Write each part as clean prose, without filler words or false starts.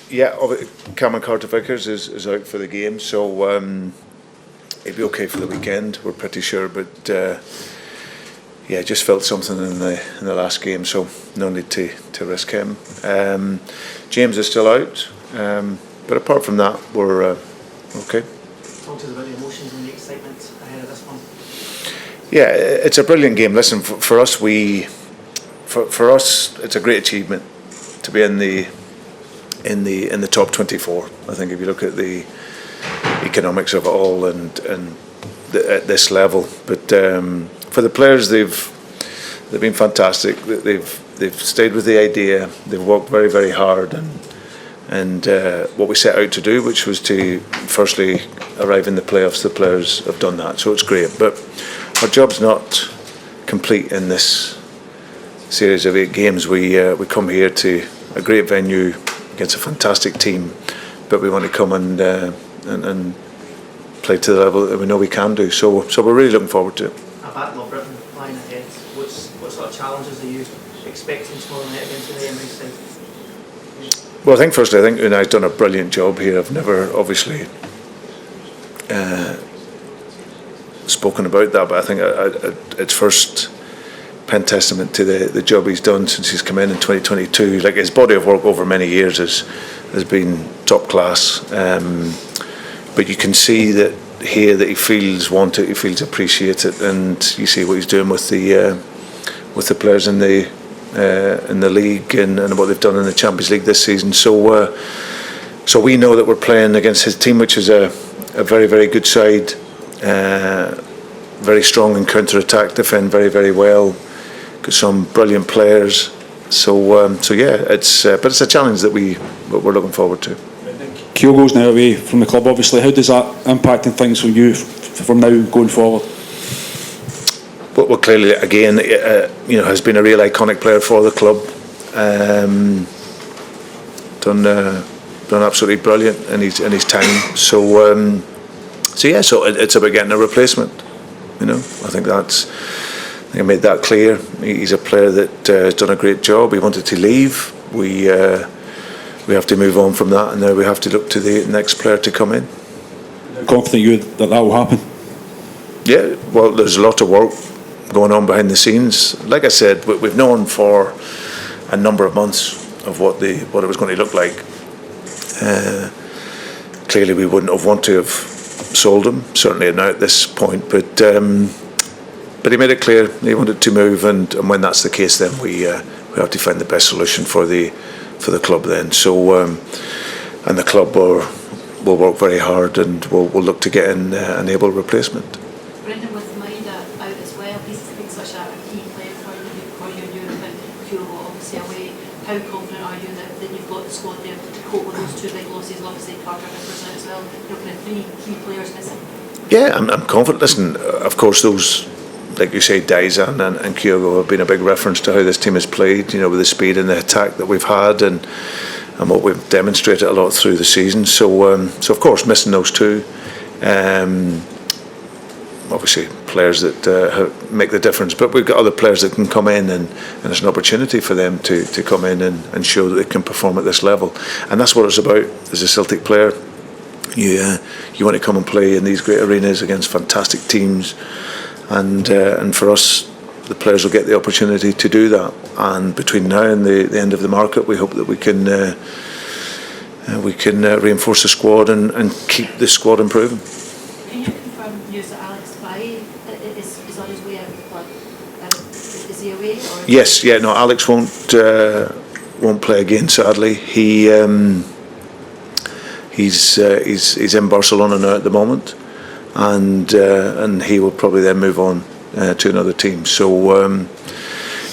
Yeah, Cameron Carter-Vickers is out for the game, so he'll be okay for the weekend. We're pretty sure, but just felt something in the last game, so no need to risk him. James is still out, but apart from that, we're okay. Talk to us about the emotions and the excitement ahead of this one. Yeah, it's a brilliant game. Listen, for us, for us, it's a great achievement to be in the top 24. I think if you look at the economics of it all and at this level, but for the players, they've been fantastic. They've stayed with the idea. They've worked very, very hard, and what we set out to do, which was to firstly arrive in the playoffs. The players have done that, so it's great. But our job's not complete in this series of 8 games. We come here to a great venue against a fantastic team, but we want to come and play to the level that we know we can do. So we're really looking forward to it. A battle of Britain lying ahead. What sort of challenges are you expecting tomorrow night against the Emery side? Well, I think Unai's done a brilliant job here. I've never obviously spoken about that, but I think it's first pen testament to the job he's done since he's come in 2022. Like, his body of work over many years has been top class, but you can see that here that he feels wanted, he feels appreciated, and you see what he's doing with the players in the league and what they've done in the Champions League this season. So we know that we're playing against his team, which is a very, very good side, very strong in counter-attack, defend very, very well. Got some brilliant players, so it's a challenge that we're looking forward to. Kyogo's now away from the club, obviously. How does that impact on things for you from now going forward? Well, clearly, again, has been a real iconic player for the club. Done absolutely brilliant in his time. So it's about getting a replacement. I made that clear. He's a player that has done a great job. He wanted to leave. We have to move on from that, and now we have to look to the next player to come in. Confident you that will happen? Yeah, well, there's a lot of work going on behind the scenes. Like I said, we've known for a number of months of what it was going to look like. Clearly, we wouldn't have wanted to have sold him, certainly not at this point, but he made it clear he wanted to move, and when that's the case, then we have to find the best solution for the club then. So and the club will work very hard, and we'll look to get in an able replacement. Brendan, with Maida out as well, he's been such a key player for you in Europe, and Kyogo obviously away. How confident are you that you've got the squad there to cope with those 2 big losses? Obviously Carter-Vickers out as well. You're kind of 3 key players missing. Yeah, I'm confident. Listen, of course, those, like you say, Daizan and Kyogo have been a big reference to how this team has played, with the speed and the attack that we've had and what we've demonstrated a lot through the season. So of course, missing those 2, obviously players that make the difference. But we've got other players that can come in, and it's an opportunity for them to come in and show that they can perform at this level. And that's what it's about as a Celtic player. You want to come and play in these great arenas against fantastic teams. And for us, the players will get the opportunity to do that. And between now and the end of the market, we hope that we can reinforce the squad and keep the squad improving. Can you confirm news that Alex Bailly is on his way out of the club? Is he away? Or Yes, no, Alex won't play again. Sadly, he's in Barcelona now at the moment. And he will probably then move on to another team. So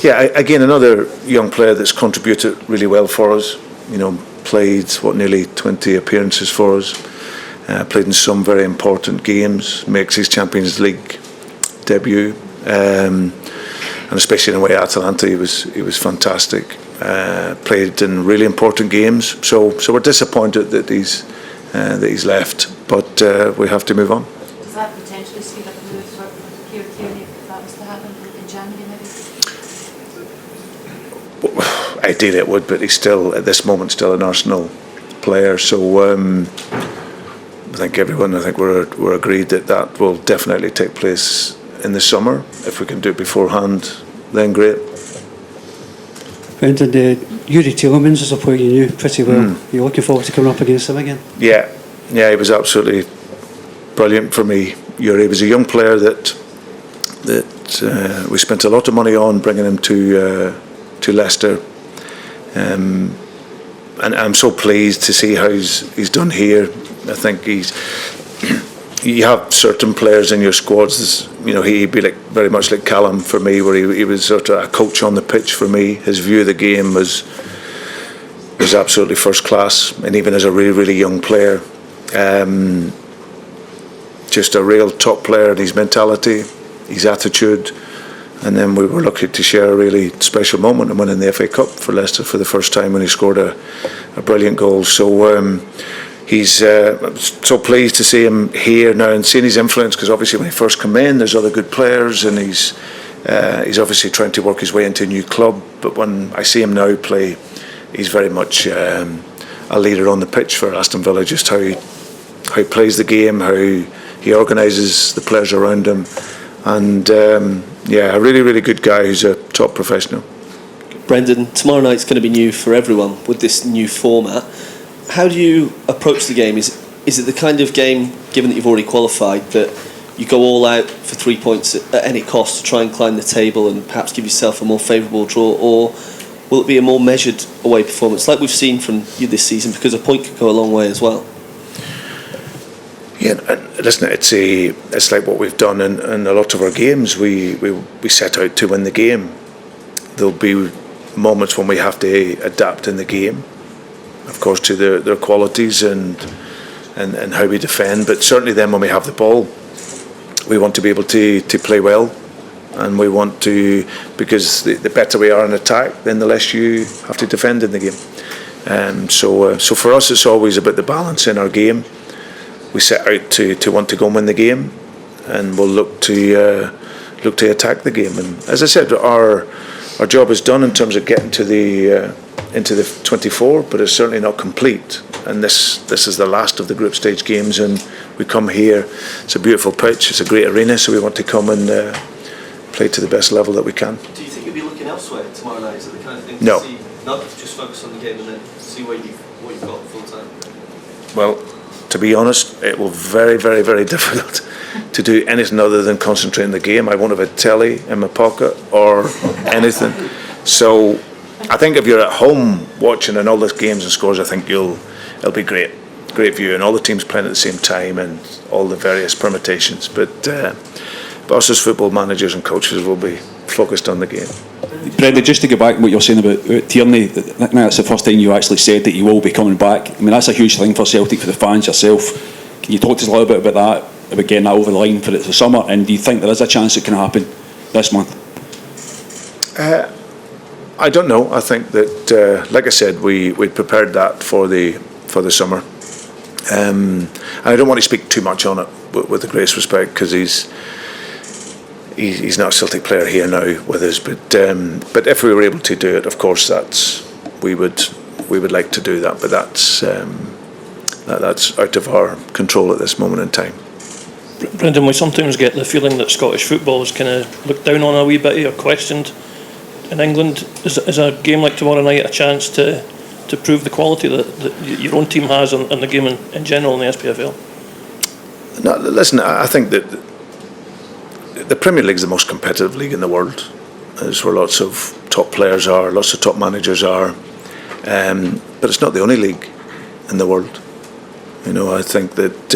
again, another young player that's contributed really well for us. Played nearly 20 appearances for us. Played in some very important games. Makes his Champions League debut, and especially in a way at Atalanta, he was fantastic. Played in really important games. So we're disappointed that he's left, but we have to move on. Does that potentially speed up a move for Kieran Tierney if that was to happen in January maybe? Ideally it would, but he's still, at this moment, still an Arsenal player. So I think we're agreed that will definitely take place in the summer. If we can do it beforehand, then great. Brendan, Youri Tielemans is a player you knew pretty well. Are you looking forward to coming up against him again? Yeah, he was absolutely brilliant for me. Youri was a young player that we spent a lot of money on bringing him to Leicester, and I'm so pleased to see how he's done here. I think you have certain players in your squads. He'd be very much like Callum for me, where he was sort of a coach on the pitch for me. His view of the game was absolutely first class, and even as a really, really young player, just a real top player in his mentality, his attitude. And then we were lucky to share a really special moment and winning the FA Cup for Leicester for the first time when he scored a brilliant goal. So he's so pleased to see him here now and seeing his influence, because obviously when he first came in, there's other good players, and he's obviously trying to work his way into a new club. But when I see him now play, he's very much a leader on the pitch for Aston Villa. Just how he plays the game, how he organises the players around him, and a really, really good guy who's a top professional. Brendan, tomorrow night's going to be new for everyone with this new format. How do you approach the game? Is it the kind of game, given that you've already qualified, that you go all out for 3 points at any cost to try and climb the table and perhaps give yourself a more favourable draw, or will it be a more measured away performance like we've seen from you this season, because a point could go a long way as well? Yeah, listen, it's like what we've done in a lot of our games. We set out to win the game. There'll be moments when we have to adapt in the game, of course, to their qualities and how we defend. But certainly then when we have the ball, we want to be able to play well, and we want to, because the better we are in attack, then the less you have to defend in the game. So for us, it's always about the balance in our game. We set out to want to go and win the game, and we'll look to attack the game. And as I said, our job is done in terms of getting to into the 24, but it's certainly not complete. And this is the last of the group stage games, and we come here. It's a beautiful pitch. It's a great arena, so we want to come and play to the best level that we can. Do you think you'll be looking elsewhere tomorrow night? Is it the kind of thing No. to see? Not just focus on the game and then see what you've got full time. Well, to be honest, it will very, very, very difficult to do anything other than concentrate on the game. I won't have a telly in my pocket or anything. So I think if you're at home watching and all those games and scores, I think it'll be great view, and all the teams playing at the same time and all the various permutations. But us as football managers and coaches will be focused on the game. Brendan, just to go back to what you're saying about Tierney, now that's the first time you actually said that you will be coming back. I mean, that's a huge thing for Celtic, for the fans yourself. Can you talk to us a little bit about that, about getting that over the line for the summer, and do you think there is a chance it can happen this month? I don't know. I think that, like I said, we prepared that for the summer. And I don't want to speak too much on it, with the greatest respect, because he's not a Celtic player here now with us. But if we were able to do it, of course, we would like to do that. But that's out of our control at this moment in time. Brendan, we sometimes get the feeling that Scottish football is kind of looked down on a wee bit or questioned in England. Is a game like tomorrow night a chance to prove the quality that your own team has and the game in general in the SPFL? No, listen, I think that the Premier League is the most competitive league in the world. It's where lots of top players are, lots of top managers are, but it's not the only league in the world. I think that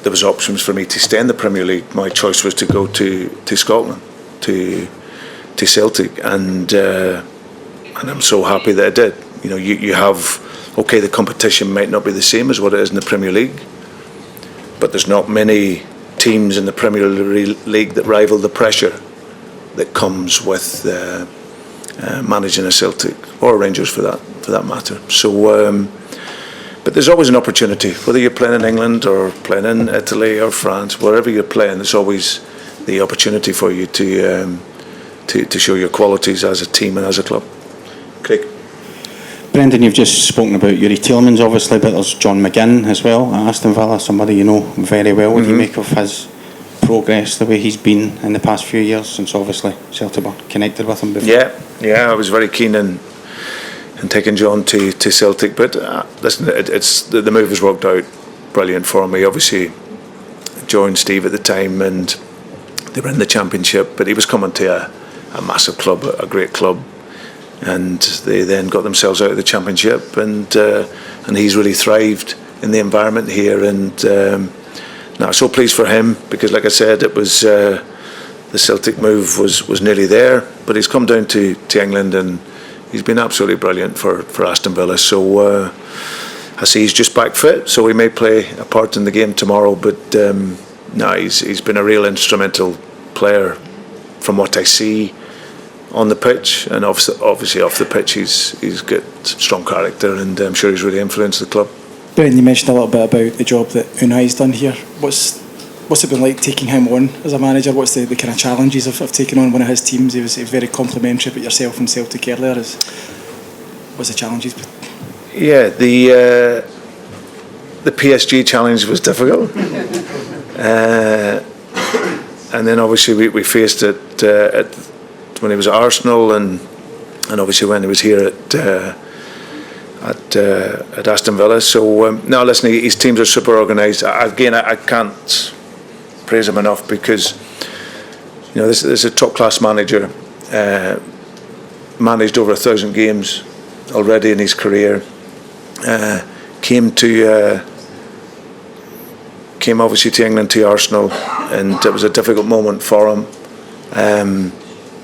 there was options for me to stay in the Premier League. My choice was to go to Scotland, to Celtic, and I'm so happy that I did. You have, okay, the competition might not be the same as what it is in the Premier League, but there's not many teams in the Premier League that rival the pressure that comes with managing a Celtic or Rangers for that matter. So, but there's always an opportunity, whether you're playing in England or playing in Italy or France, wherever you're playing. There's always the opportunity for you to show your qualities as a team and as a club. Craig. Brendan, you've just spoken about Youri Tielemans, obviously, but there's John McGinn as well at Aston Villa, somebody you know very well. What do you make of his progress, the way he's been in the past few years, since obviously Celtic were connected with him before? Yeah, I was very keen in taking John to Celtic, but listen, it's the move has worked out brilliant for me. Obviously, joined Steve at the time, and they were in the Championship, but he was coming to a massive club, a great club, and they then got themselves out of the Championship, and he's really thrived in the environment here, and now so pleased for him, because like I said, it was the Celtic move was nearly there, but he's come down to England, and he's been absolutely brilliant for Aston Villa. So I see he's just back fit, so he may play a part in the game tomorrow, but he's been a real instrumental player from what I see on the pitch, and obviously off the pitch he's got strong character, and I'm sure he's really influenced the club. Brendan, you mentioned a little bit about the job that Unai's done here. What's it been like taking him on as a manager? What's the kind of challenges of taking on one of his teams? He was very complimentary about yourself and Celtic earlier. What's the challenges? Yeah, the PSG challenge was difficult, and then obviously we faced it when he was at Arsenal, and obviously when he was here at Aston Villa. So now listen, his teams are super organised. Again, I can't praise him enough, because you know this is a top class manager, managed over 1,000 games already in his career. Came obviously to England, to Arsenal, and it was a difficult moment for him.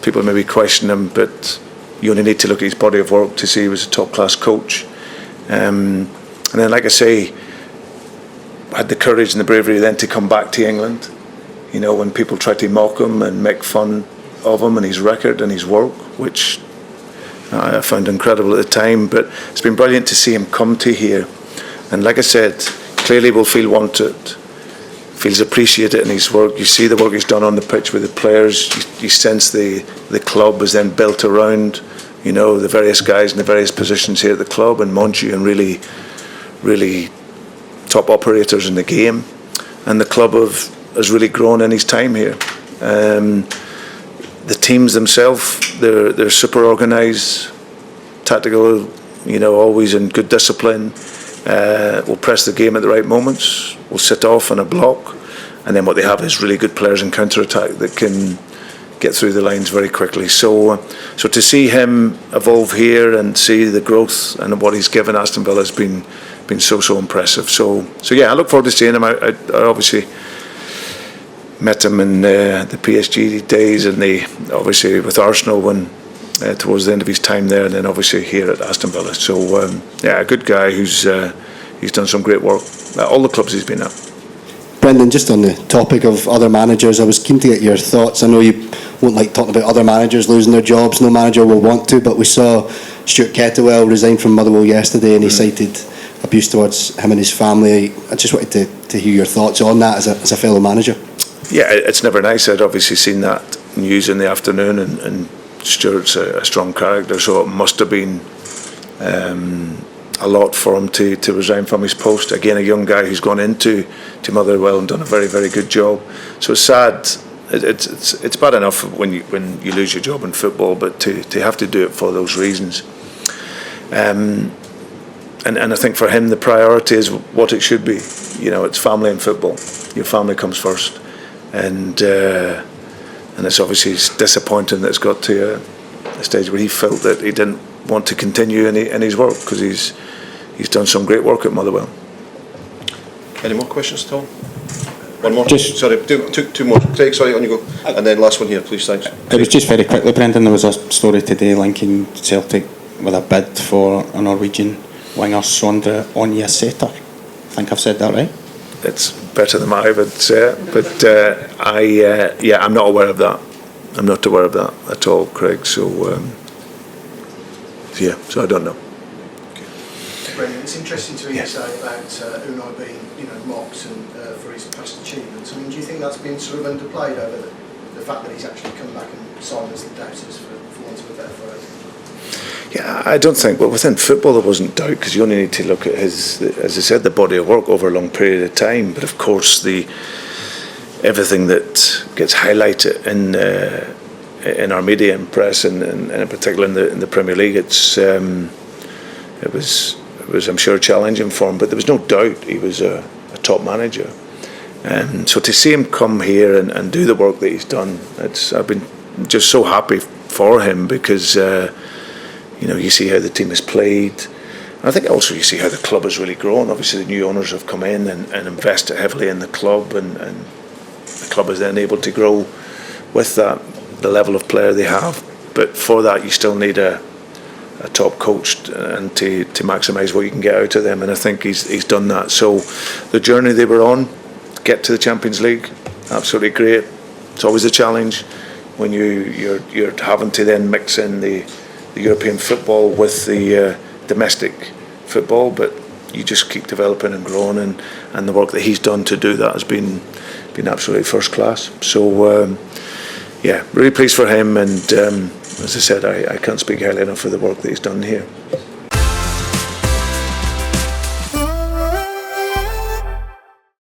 People maybe question him, but you only need to look at his body of work to see he was a top class coach. And then, like I say, had the courage and the bravery then to come back to England. You know, when people tried to mock him and make fun of him and his record and his work, which I found incredible at the time, but it's been brilliant to see him come to here. And like I said, clearly will feel wanted, feels appreciated in his work. You see the work he's done on the pitch with the players. You sense the club is then built around, you know, the various guys in the various positions here at the club, and Monchi, and really top operators in the game. And the club has really grown in his time here. The teams themselves, they're super organised, tactical, you know, always in good discipline. Will press the game at the right moments. Will sit off on a block, and then what they have is really good players in counter-attack that can get through the lines very quickly. So to see him evolve here and see the growth and what he's given Aston Villa has been so impressive. So yeah, I look forward to seeing him. I obviously met him in the PSG days, and obviously with Arsenal when towards the end of his time there, and then obviously here at Aston Villa. So yeah, a good guy who's done some great work at all the clubs he's been at. Brendan, just on the topic of other managers, I was keen to get your thoughts. I know you won't like talking about other managers losing their jobs. No manager will want to, but we saw Stuart Kettlewell resign from Motherwell yesterday, and he cited abuse towards him and his family. I just wanted to hear your thoughts on that as a fellow manager. Yeah, it's never nice. I'd obviously seen that news in the afternoon, and Stuart's a strong character, so it must have been a lot for him to resign from his post. Again, a young guy who's gone into Motherwell and done a very, very good job. So it's sad. It's bad enough when you lose your job in football, but to have to do it for those reasons. And I think for him the priority is what it should be. You know, it's family and football. Your family comes first, and it's obviously disappointing that it's got to a stage where he felt that he didn't want to continue in his work, because he's done some great work at Motherwell. Any more questions, Tom? One more. Sorry, two more. Craig, sorry, on you go. And then last one here, please, thanks. It was just very quickly, Brendan, there was a story today linking Celtic with a bid for a Norwegian winger, Sondre Ørjasæter. I think I've said that right. It's better than I would say, but I'm not aware of that. I'm not aware of that at all, Craig. So I don't know. Brendan, it's interesting to hear you say about Unai being, mocked and for his past achievements. I mean, do you think that's been sort of underplayed over the fact that he's actually come back and signed as the doubters, for want of a better phrase? Yeah, I don't think. Well, within football there wasn't doubt, because you only need to look at his, as I said, the body of work over a long period of time. But of course, everything that gets highlighted in our media and press, and in particular in the Premier League, it was I'm sure challenging for him. But there was no doubt he was a top manager. So to see him come here and do the work that he's done, I've been just so happy for him, because you see how the team has played. And I think also you see how the club has really grown. Obviously the new owners have come in and invested heavily in the club, and the club is then able to grow with that, the level of player they have. But for that you still need a top coach, and to maximise what you can get out of them, and I think he's done that. So the journey they were on, get to the Champions League, absolutely great. It's always a challenge when you're having to then mix in the European football with the domestic football, but you just keep developing and growing, and the work that he's done to do that has been absolutely first class. So really pleased for him, and as I said, I can't speak highly enough for the work that he's done here.